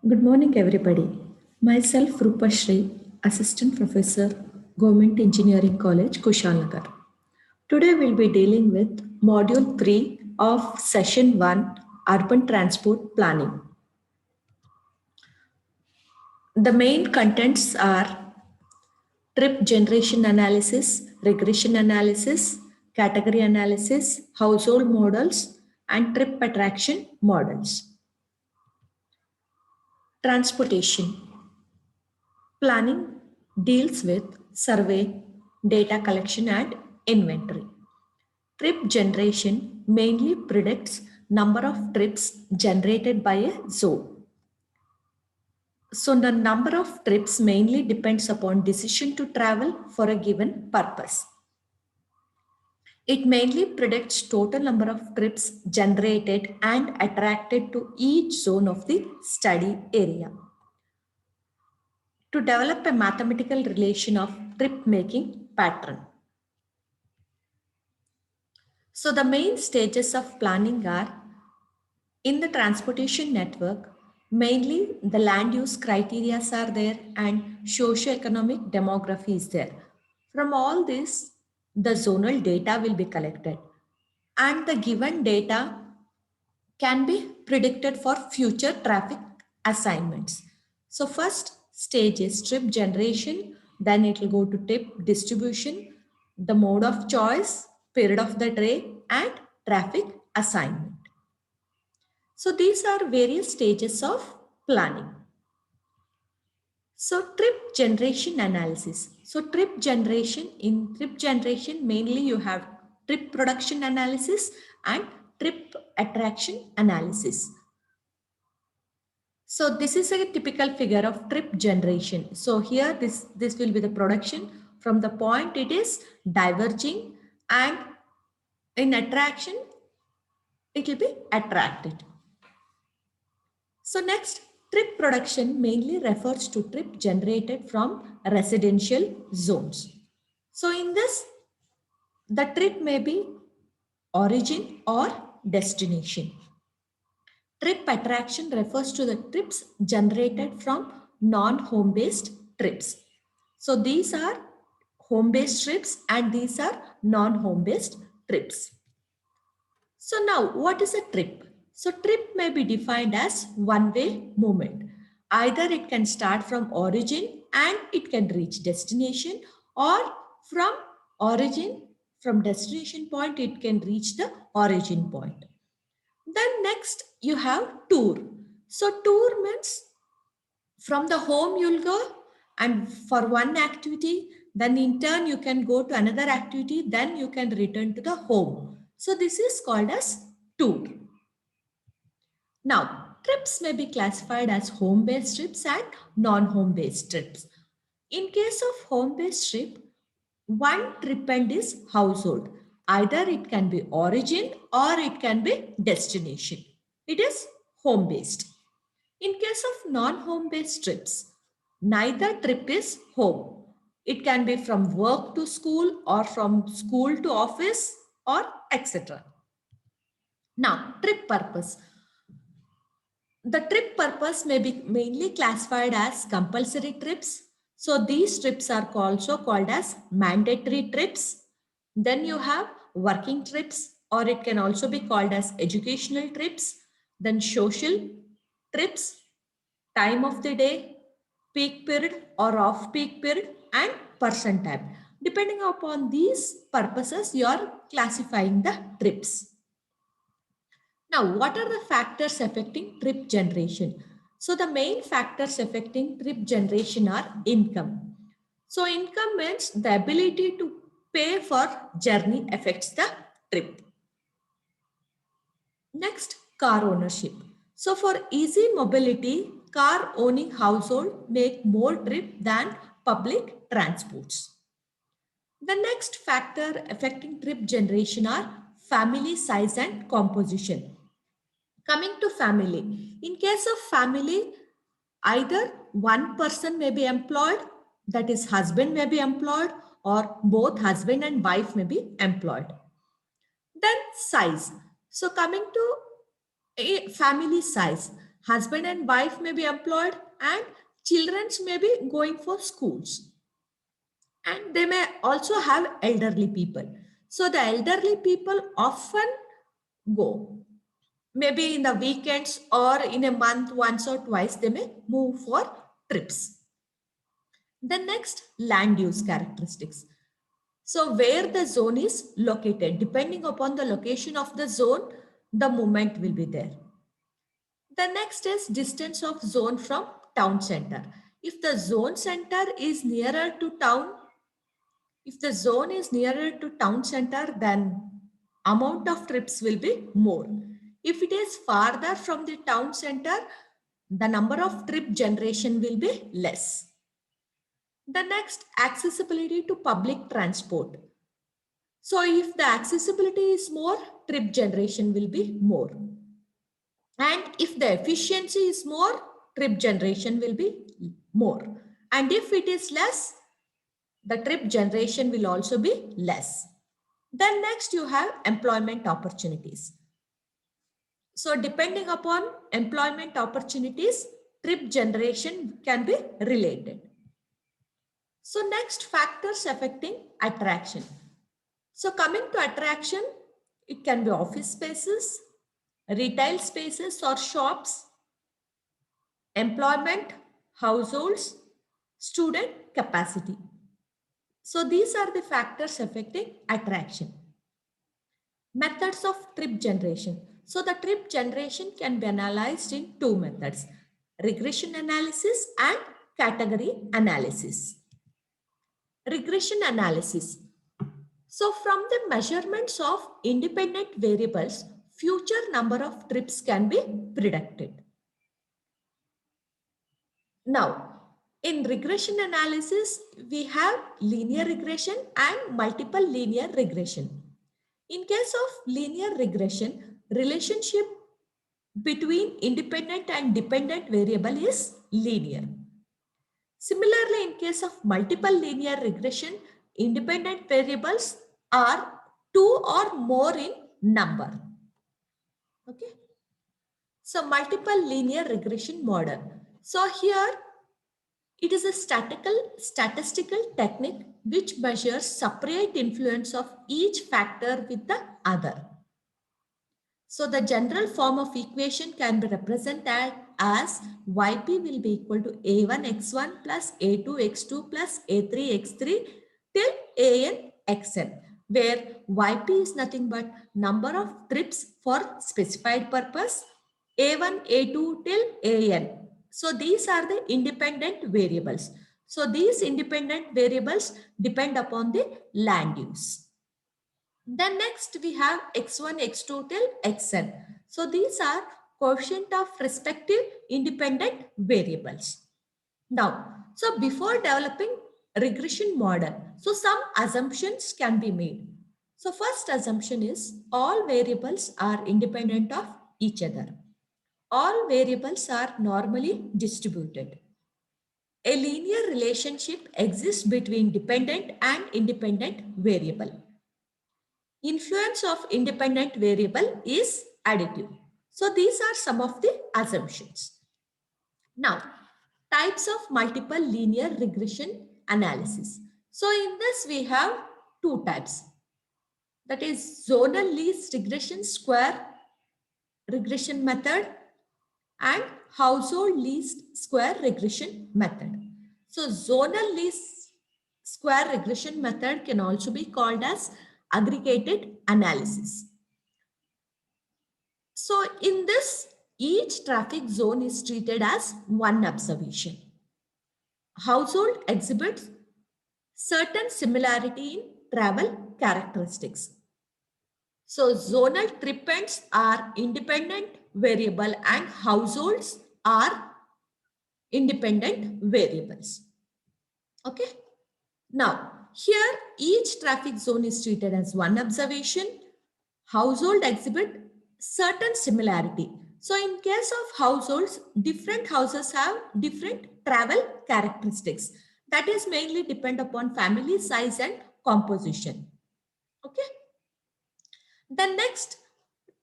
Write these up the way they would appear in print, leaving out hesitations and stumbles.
Good morning, everybody. Myself, Rupashri, Assistant Professor, Government Engineering College, Kushalnagar. Today, we'll be dealing with Module 3 of Session 1 Urban Transport Planning. The main contents are trip generation analysis, regression analysis, category analysis, household models, and trip attraction models. Transportation. Planning deals with survey, data collection, and inventory. Trip generation mainly predicts number of trips generated by a zone. So the number of trips mainly depends upon decision to travel for a given purpose. It mainly predicts total number of trips generated and attracted to each zone of the study area. To develop a mathematical relation of trip making pattern. So the main stages of planning are in the transportation network, mainly the land use criteria are there and socio-economic demography is there. From all this, the zonal data will be collected and the given data can be predicted for future traffic assignments. So first stage is trip generation, then it will go to trip distribution, the mode of choice, period of the day, and traffic assignment. So these are various stages of planning. So trip generation analysis. So in trip generation, mainly you have trip production analysis and trip attraction analysis. So this is a typical figure of trip generation. So here this will be the production from the point it is diverging, and in attraction it will be attracted. So next, trip production mainly refers to trip generated from residential zones. So in this, the trip may be origin or destination. Trip attraction refers to the trips generated from non-home based trips. So these are home based trips and these are non-home based trips. So now what is a trip? So trip may be defined as one-way movement. Either it can start from origin and it can reach destination, or from origin, from destination point, it can reach the origin point. Then next you have tour. So tour means from the home you'll go and for one activity, then in turn you can go to another activity, then you can return to the home. So this is called as tour. Now, trips may be classified as home-based trips and non-home-based trips. In case of home-based trip, one trip end is household. Either it can be origin or it can be destination. It is home-based. In case of non-home-based trips, neither trip is home. It can be from work to school or from school to office or etc. Now, trip purpose. The trip purpose may be mainly classified as compulsory trips. So these trips are also called as mandatory trips. Then you have working trips, or it can also be called as educational trips. Then social trips, time of the day, peak period or off peak period, and person time. Depending upon these purposes, you are classifying the trips. Now, what are the factors affecting trip generation? So, the main factors affecting trip generation are income. So, income means the ability to pay for journey affects the trip. Next, car ownership. So, for easy mobility, car owning household make more trip than public transports. The next factor affecting trip generation are family size and composition. Coming to family, in case of family, either one person may be employed, that is husband may be employed, or both husband and wife may be employed. Then size. So coming to a family size, Husband and wife may be employed and children may be going for schools. And they may also have elderly people. So the elderly people often go. Maybe in the weekends or in a month, once or twice, they may move for trips. The next, land use characteristics. So where the zone is located, depending upon the location of the zone, the movement will be there. The next is distance of zone from town center. If the zone center is nearer to town, if the zone is nearer to town center, then amount of trips will be more. If it is farther from the town center, the number of trip generation will be less. The next, accessibility to public transport. So if the accessibility is more, trip generation will be more. And if the efficiency is more, trip generation will be more. And if it is less, the trip generation will also be less. Then next you have employment opportunities. So depending upon employment opportunities, trip generation can be related. So next, factors affecting attraction. So coming to attraction, it can be office spaces, retail spaces or shops, employment, households, student capacity. So these are the factors affecting attraction. Methods of trip generation. So the trip generation can be analyzed in two methods: regression analysis and category analysis. Regression analysis. So from the measurements of independent variables, future number of trips can be predicted. Now, in regression analysis, we have linear regression and multiple linear regression. In case of linear regression, relationship between independent and dependent variable is linear. Similarly, in case of multiple linear regression, independent variables are two or more in number. Okay. So multiple linear regression model. So here it is a statistical technique which measures separate influence of each factor with the other. So the general form of equation can be represented as yp will be equal to a1x1 plus a2x2 plus a3x3 till an xn, where yp is nothing but number of trips for specified purpose, a1, a2 till an. So these are the independent variables. So these independent variables depend upon the land use. Then next we have x1, x2 till xn. So these are coefficient of respective independent variables. Now, so before developing regression model, so some assumptions can be made. So first assumption is all variables are independent of each other. All variables are normally distributed. A linear relationship exists between dependent and independent variable. Influence of independent variable is additive. So these are some of the assumptions. Now, types of multiple linear regression analysis. So in this we have two types. That is zonal least regression square regression method and household least square regression method. So zonal least square regression method can also be called as aggregated analysis. So in this, each traffic zone is treated as one observation. Household exhibits certain similarity in travel characteristics. So zonal trip ends are independent variable and households are independent variables. Okay. Now, here each traffic zone is treated as one observation. Household exhibit certain similarity. So in case of households, different houses have different travel characteristics. That is mainly depend upon family size and composition. Okay. The next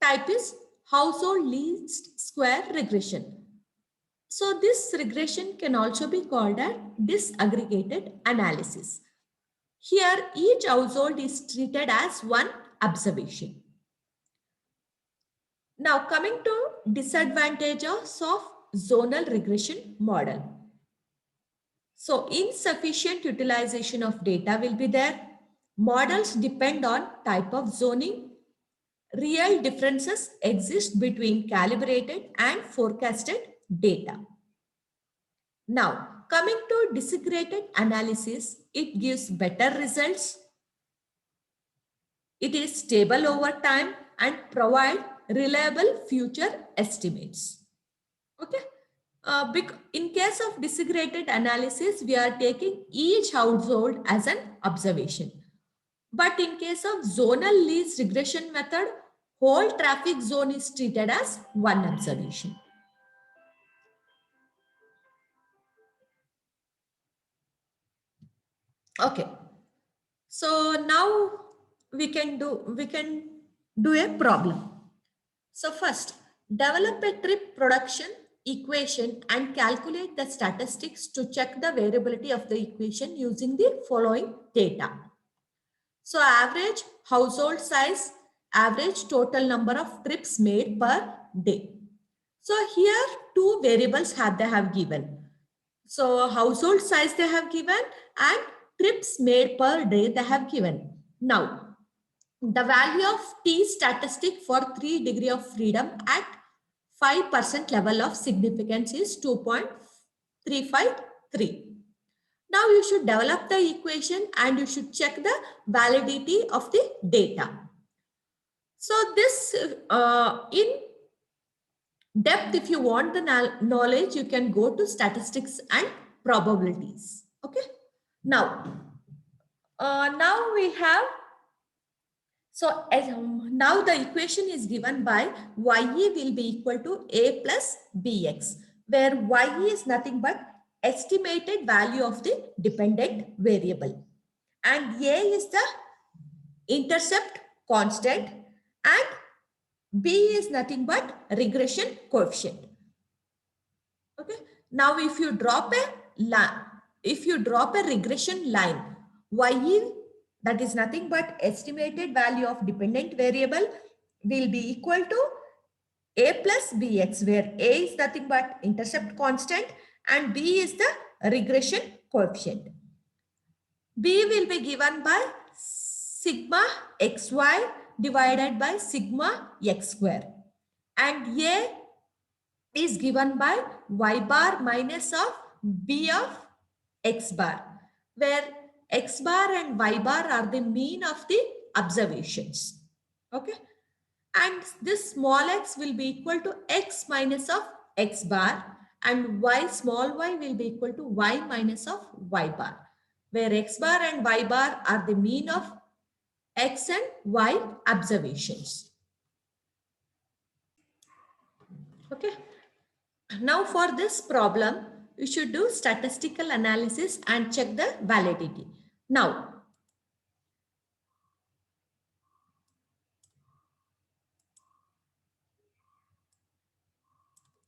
type is household least square regression. So this regression can also be called a disaggregated analysis. Here, each household is treated as one observation. Now, coming to disadvantages of zonal regression model. So, insufficient utilization of data will be there. Models depend on type of zoning. Real differences exist between calibrated and forecasted data. Now, coming to disaggregated analysis, it gives better results. It is stable over time and provide reliable future estimates. Okay. In case of disaggregated analysis, we are taking each household as an observation. But in case of zonal least regression method, whole traffic zone is treated as one observation. Okay. So now we can do a problem. So first, develop a trip production equation and calculate the statistics to check the variability of the equation using the following data. So average household size, average total number of trips made per day. So here two variables they have given. So household size they have given and trips made per day they have given. Now, the value of T statistic for 3 degree of freedom at 5% level of significance is 2.353. Now you should develop the equation and you should check the validity of the data. So this in depth, if you want the knowledge, you can go to statistics and probabilities. Okay. Now we have, so now the equation is given by YE will be equal to A plus BX, where YE is nothing but estimated value of the dependent variable. And A is the intercept constant and B is nothing but regression coefficient. Okay. Now if you drop a regression line, YE, that is nothing but estimated value of dependent variable, will be equal to A plus BX, where A is nothing but intercept constant and B is the regression coefficient. B will be given by sigma xy divided by sigma x square, and A is given by y bar minus of B of x bar, where x bar and y bar are the mean of the observations. Okay. And this small x will be equal to x minus of x bar and y small y will be equal to y minus of y bar, where x bar and y bar are the mean of x and y observations. Okay. Now for this problem, you should do statistical analysis and check the validity. Now,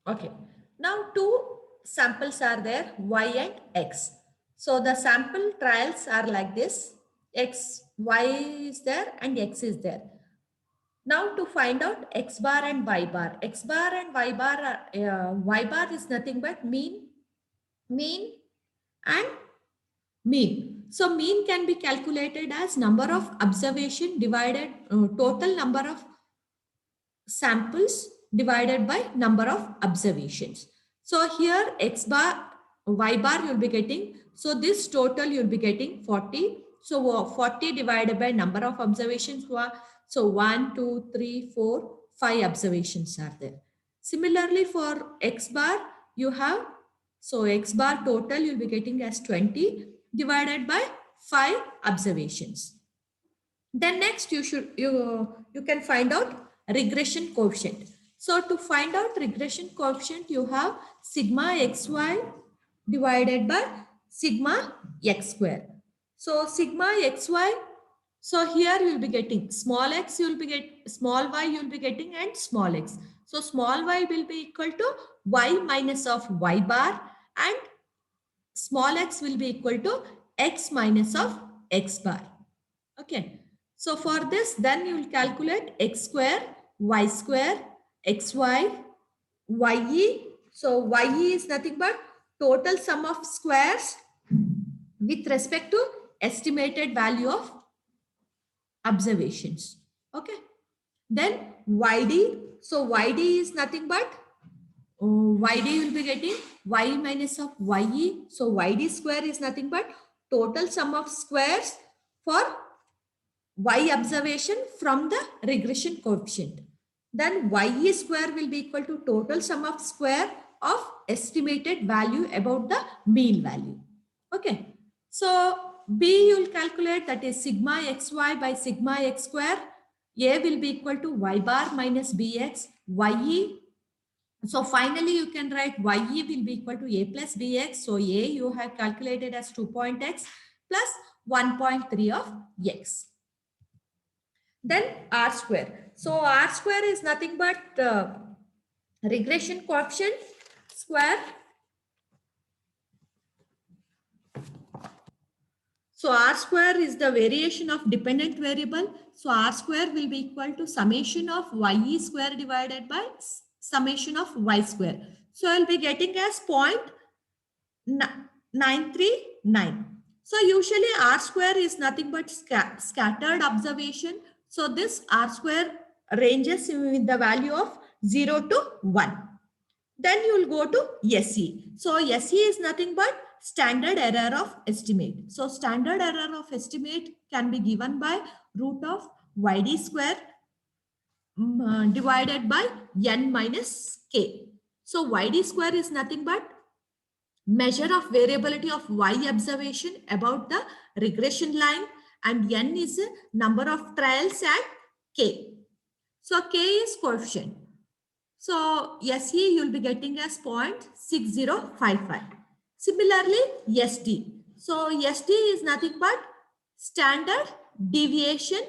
okay. Now two samples are there, Y and X. So the sample trials are like this. X, Y is there and X is there. Now to find out X bar and Y bar. X bar and Y bar are, Y bar is nothing but mean and mean. So mean can be calculated as number of observation divided total number of samples divided by number of observations. So here X bar, Y bar you'll be getting. So this total you'll be getting 40. So 40 divided by number of observations. So 1, 2, 3, 4, 5 observations are there. Similarly for X bar you have, so X bar total you'll be getting as 20 divided by 5 observations. Then next you can find out regression coefficient. So to find out regression coefficient, you have sigma xy divided by sigma x square. So sigma xy, so here you will be getting small x, you will be getting small y, you will be getting and small x. So small y will be equal to y minus of y bar and small x will be equal to x minus of x bar. Okay. So for this, then you will calculate x square, xy, ye. So ye is nothing but total sum of squares with respect to estimated value of observations. Okay. Then yd. So yd is nothing but yd will be getting y minus of ye. So yd square is nothing but total sum of squares for y observation from the regression coefficient. Then ye square will be equal to total sum of square of estimated value about the mean value. Okay. So B you will calculate, that is sigma xy by sigma x square. A will be equal to y bar minus bx. Ye. So finally you can write ye will be equal to a plus bx. So a you have calculated as 2.x plus 1.3 of x. Then r square. So r square is nothing but regression coefficient square. So r square is the variation of dependent variable. So r square will be equal to summation of ye square divided by summation of y square. So I'll be getting as 0.939. So usually r square is nothing but scattered observation. So this r square ranges with the value of 0 to 1. Then you will go to SE. So SE is nothing but standard error of estimate. So standard error of estimate can be given by root of YD square divided by N minus K. So YD square is nothing but measure of variability of Y observation about the regression line, and N is a number of trials at K. So K is coefficient. So SE you'll be getting as 0.6055. Similarly, SD. So SD is nothing but standard deviation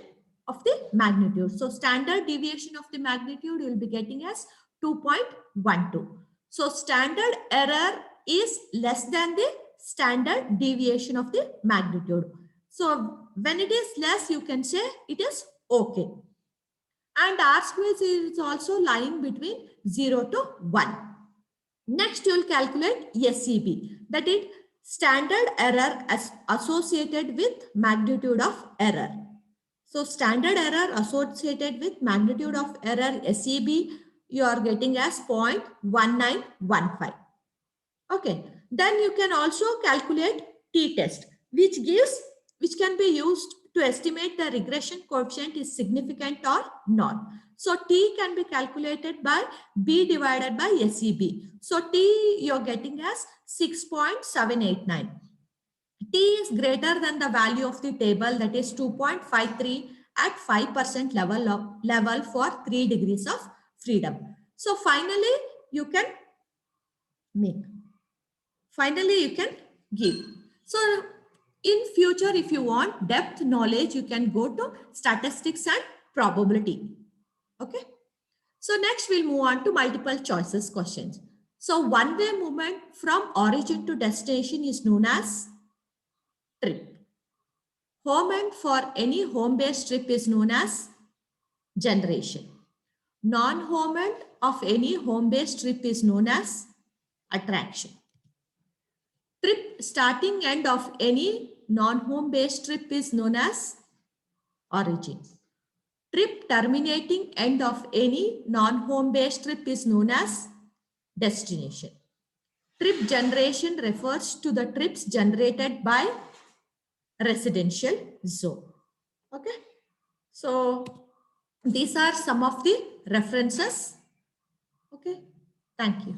of the magnitude. So standard deviation of the magnitude you'll be getting as 2.12. So standard error is less than the standard deviation of the magnitude. So when it is less, you can say it is okay. And r square is also lying between 0 to 1. Next, you will calculate SEB, that is standard error as associated with magnitude of error. So standard error associated with magnitude of error SEB, you are getting as 0.1915. Okay, then you can also calculate t-test, which can be used to estimate the regression coefficient is significant or not. So t can be calculated by b divided by SEB. So t you're getting as 6.789. T is greater than the value of the table, that is 2.53 at 5% level for 3 degrees of freedom. So finally you can make. Finally, you can give. So in future, if you want depth knowledge, you can go to statistics and probability. Okay. So next we'll move on to multiple choices questions. So one-way movement from origin to destination is known as trip. Home end for any home-based trip is known as generation. Non-home end of any home-based trip is known as attraction. Trip starting end of any non-home based trip is known as origin. Trip terminating end of any non-home based trip is known as destination. Trip generation refers to the trips generated by residential zone. Okay. So these are some of the references. Okay. Thank you.